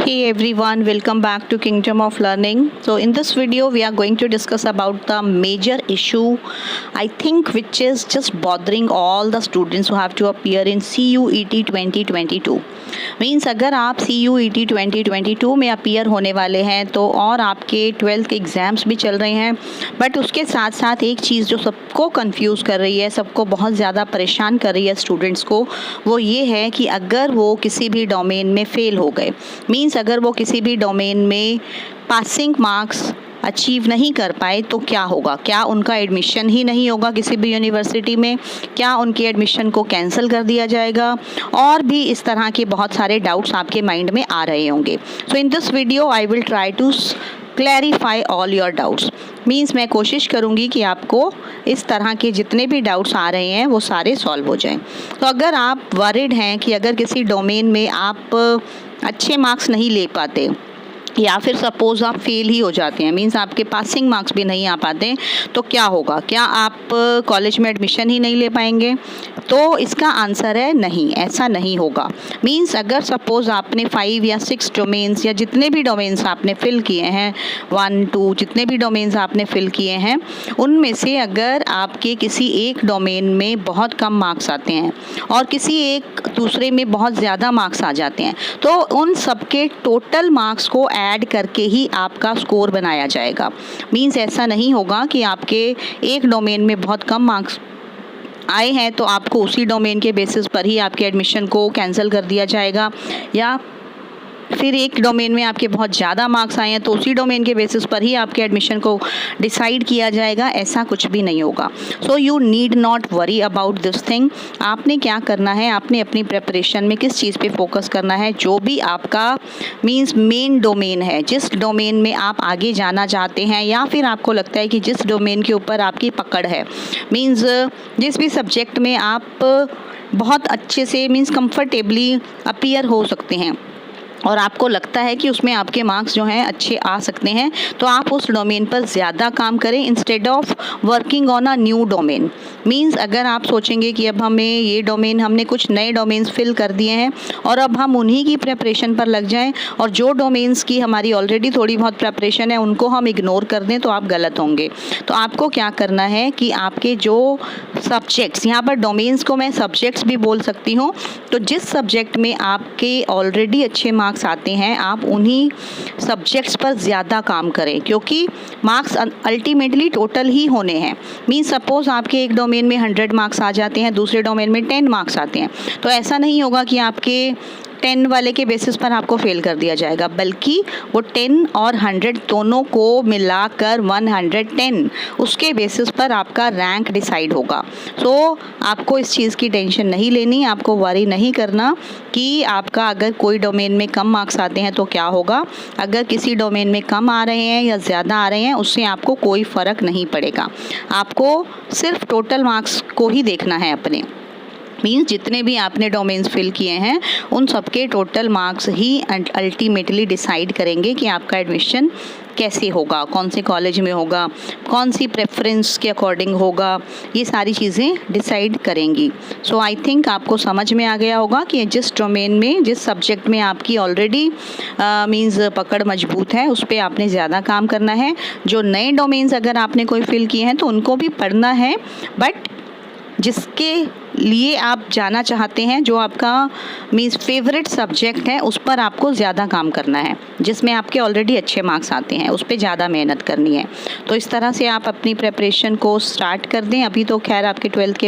Hey everyone, welcome back to Kingdom of Learning. So in this video we are going to discuss about the major issue I think which is just bothering all the students who have to appear in CUET 2022. Means अगर आप CUET 2022 में appear होने वाले हैं तो और आपके 12th के एग्ज़ाम्स भी चल रहे हैं, बट उसके साथ साथ एक चीज़ जो सबको कंफ्यूज कर रही है, सबको बहुत ज़्यादा परेशान कर रही है स्टूडेंट्स को, वो ये है कि अगर वो किसी भी डोमेन में फ़ेल हो गए, मीन्स अगर वो किसी भी डोमेन में पासिंग मार्क्स अचीव नहीं कर पाए तो क्या होगा। क्या उनका एडमिशन ही नहीं होगा किसी भी यूनिवर्सिटी में? क्या उनके एडमिशन को कैंसिल कर दिया जाएगा? और भी इस तरह के बहुत सारे डाउट्स आपके माइंड में आ रहे होंगे। So in this video I will try to clarify all your doubts. Means मैं कोशिश करूँगी कि आपको इस तरह के जितने भी डाउट्स आ रहे हैं वो सारे सॉल्व हो जाएं। तो अगर आप वरिड हैं कि अगर किसी डोमेन में आप अच्छे मार्क्स नहीं ले पाते या फिर सपोज़ आप फेल ही हो जाते हैं, मीन्स आपके पासिंग मार्क्स भी नहीं आ पाते, तो क्या होगा? क्या आप कॉलेज में एडमिशन ही नहीं ले पाएंगे? तो इसका आंसर है नहीं, ऐसा नहीं होगा। मीन्स अगर सपोज़ आपने 5 या 6 डोमेन्स या जितने भी डोमेन्स आपने फ़िल किए हैं, 1 2 जितने भी डोमेन्स आपने फ़िल किए हैं, उनमें से अगर आपके किसी एक डोमेन में बहुत कम मार्क्स आते हैं और किसी एक दूसरे में बहुत ज़्यादा मार्क्स आ जाते हैं, तो उन सबके टोटल मार्क्स को ऐड करके ही आपका स्कोर बनाया जाएगा। मीन्स ऐसा नहीं होगा कि आपके एक डोमेन में बहुत कम मार्क्स आए हैं तो आपको उसी डोमेन के बेसिस पर ही आपके एडमिशन को कैंसिल कर दिया जाएगा, या फिर एक डोमेन में आपके बहुत ज़्यादा मार्क्स आए हैं तो उसी डोमेन के बेसिस पर ही आपके एडमिशन को डिसाइड किया जाएगा। ऐसा कुछ भी नहीं होगा। So you need not worry about this thing. आपने क्या करना है, आपने अपनी प्रिपरेशन में किस चीज़ पे फोकस करना है, जो भी आपका मीन्स मेन डोमेन है, जिस डोमेन में आप आगे जाना चाहते हैं या फिर आपको लगता है कि जिस डोमेन के ऊपर आपकी पकड़ है, मीन्स जिस भी सब्जेक्ट में आप बहुत अच्छे से मीन्स कंफर्टेबली अपीयर हो सकते हैं और आपको लगता है कि उसमें आपके मार्क्स जो हैं अच्छे आ सकते हैं, तो आप उस डोमेन पर ज़्यादा काम करें instead of working on a new domain. Means अगर आप सोचेंगे कि अब हमें ये डोमेन, हमने कुछ नए डोमेन्स फिल कर दिए हैं और अब हम उन्हीं की प्रिपरेशन पर लग जाएं और जो डोमेन्स की हमारी ऑलरेडी थोड़ी बहुत प्रिपरेशन है उनको हम इग्नोर कर दें, तो आप गलत होंगे। तो आपको क्या करना है कि आपके जो सब्जेक्ट्स, यहाँ पर डोमेन्स को मैं सब्जेक्ट्स भी बोल सकती हूँ, तो जिस सब्जेक्ट में आपके ऑलरेडी अच्छे मार्क्स आते हैं आप उन्हीं सब्जेक्ट्स पर ज़्यादा काम करें, क्योंकि मार्क्स अल्टीमेटली टोटल ही होने हैं। मीन्स सपोज़ आपके एक डोमेन में 100 मार्क्स आ जाते हैं, दूसरे डोमेन में 10 मार्क्स आते हैं, तो ऐसा नहीं होगा कि आपके 10 वाले के बेसिस पर आपको फेल कर दिया जाएगा, बल्कि वो 10 और 100 दोनों को मिलाकर 110 उसके बेसिस पर आपका रैंक डिसाइड होगा। सो आपको इस चीज़ की टेंशन नहीं लेनी, आपको वरी नहीं करना कि आपका अगर कोई डोमेन में कम मार्क्स आते हैं तो क्या होगा। अगर किसी डोमेन में कम आ रहे हैं या ज़्यादा आ रहे हैं, उससे आपको कोई फ़र्क नहीं पड़ेगा। आपको सिर्फ टोटल मार्क्स को ही देखना है अपने। मीन्स जितने भी आपने डोमेन्स फिल किए हैं उन सबके टोटल मार्क्स ही अल्टीमेटली डिसाइड करेंगे कि आपका एडमिशन कैसे होगा, कौन से कॉलेज में होगा, कौन सी प्रेफरेंस के अकॉर्डिंग होगा, ये सारी चीज़ें डिसाइड करेंगी। सो आई थिंक आपको समझ में आ गया होगा कि जिस डोमेन में, जिस सब्जेक्ट में आपकी ऑलरेडी मीन्स पकड़ मजबूत है उस पर आपने ज़्यादा काम करना है। जो नए डोमेन्स अगर आपने कोई फिल किए हैं तो उनको भी पढ़ना है, बट जिसके लिए आप जाना चाहते हैं, जो आपका मीन्स फेवरेट सब्जेक्ट है, उस पर आपको ज़्यादा काम करना है। जिसमें आपके ऑलरेडी अच्छे मार्क्स आते हैं उस पर ज़्यादा मेहनत करनी है। तो इस तरह से आप अपनी प्रिपरेशन को स्टार्ट कर दें। अभी तो खैर आपके 12th के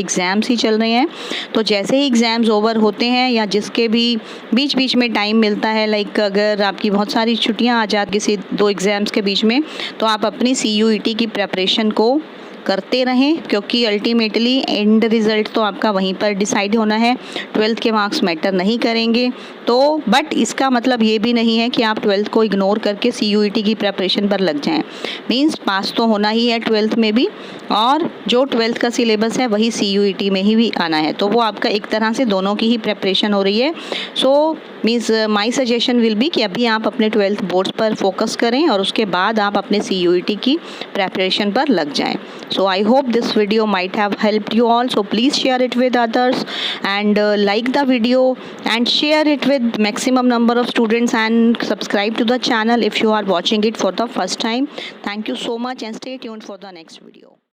एग्ज़ाम्स ही चल रहे हैं, तो जैसे ही एग्ज़ाम्स ओवर होते हैं या जिसके भी बीच बीच में टाइम मिलता है, लाइक अगर आपकी बहुत सारी छुट्टियाँ आ जाती किसी 2 एग्ज़ाम्स के बीच में, तो आप अपनी CUET की प्रिपरेशन को करते रहें, क्योंकि अल्टीमेटली एंड रिज़ल्ट तो आपका वहीं पर डिसाइड होना है। 12th के मार्क्स मैटर नहीं करेंगे। तो बट इसका मतलब ये भी नहीं है कि आप 12th को इग्नोर करके CUET की प्रिपरेशन पर लग जाएं। मीन्स पास तो होना ही है 12th में भी, और जो 12th का सिलेबस है वही CUET में ही भी आना है, तो वो आपका एक तरह से दोनों की ही प्रिपरेशन हो रही है। So means my suggestion will be कि अभी आप अपने 12th बोर्ड्स पर फोकस करें और उसके बाद आप अपने CUET की प्रेपरेशन पर लग जाएं. So I hope this video might have helped you all. So please share it with others and like the video and share it with maximum number of students and subscribe to the channel if you are watching it for the first time. Thank you so much and stay tuned for the next video.